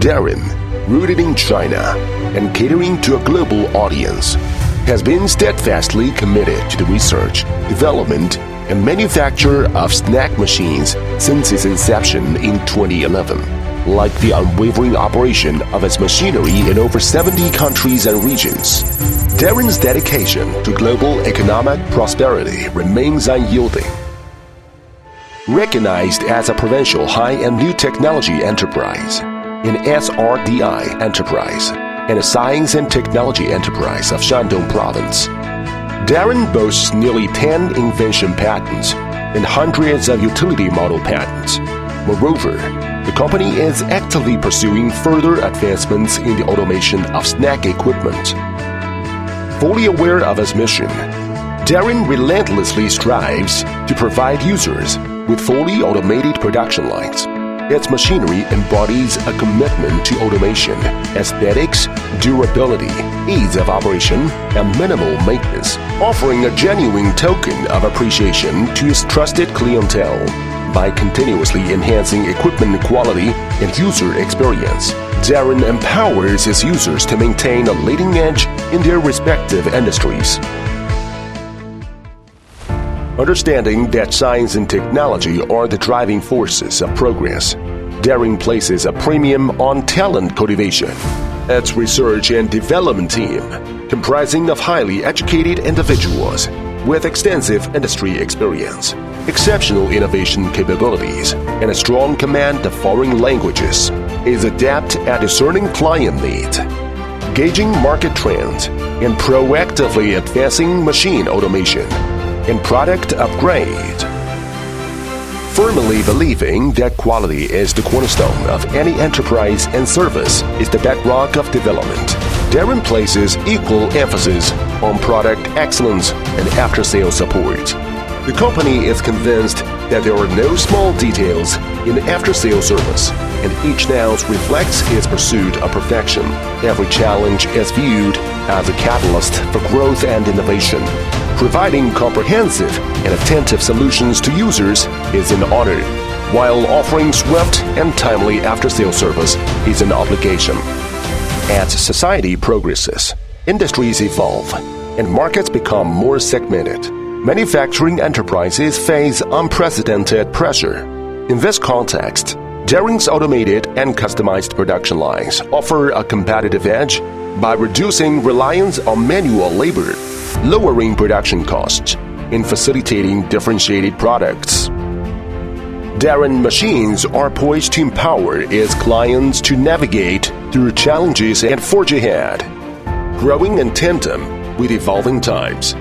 Darin, rooted in China and catering to a global audience, has been steadfastly committed to the research, development, and manufacture of snack machines since its inception in 2011. Like the unwavering operation of its machinery in over 70 countries and regions, Darin's dedication to global economic prosperity remains unyielding. Recognized as a provincial high and new technology enterprise, an SRDI enterprise, and a science and technology enterprise of Shandong Province, Darin boasts nearly 10 invention patents and hundreds of utility model patents. Moreover, the company is actively pursuing further advancements in the automation of snack equipment. Fully aware of its mission, Darin relentlessly strives to provide users with fully automated production lines. Its machinery embodies a commitment to automation, aesthetics, durability, ease of operation, and minimal maintenance, offering a genuine token of appreciation to its trusted clientele. By continuously enhancing equipment quality and user experience, Darin empowers its users to maintain a leading edge in their respective industries. Understanding that science and technology are the driving forces of progress, Darin places a premium on talent cultivation. Its research and development team, comprising of highly educated individuals with extensive industry experience, exceptional innovation capabilities, and a strong command of foreign languages, is adept at discerning client needs, gauging market trends, and proactively advancing machine automation and product upgrade. Firmly believing that quality is the cornerstone of any enterprise and service is the bedrock of development, Darin places equal emphasis on product excellence and after-sales support. The company is convinced that there are no small details in after-sales service, and each now reflects its pursuit of perfection. Every challenge is viewed as a catalyst for growth and innovation. Providing comprehensive and attentive solutions to users is an honor, while offering swift and timely after-sales service is an obligation. As society progresses, industries evolve, and markets become more segmented, manufacturing enterprises face unprecedented pressure. In this context, Darin's automated and customized production lines offer a competitive edge by reducing reliance on manual labor, lowering production costs, and facilitating differentiated products. Darin machines are poised to empower its clients to navigate through challenges and forge ahead, growing in tandem with evolving times.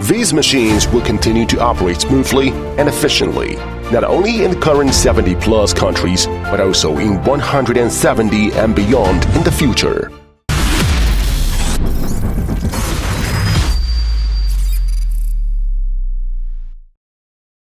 These machines will continue to operate smoothly and efficiently, not only in the current 70-plus countries, but also in 170 and beyond in the future.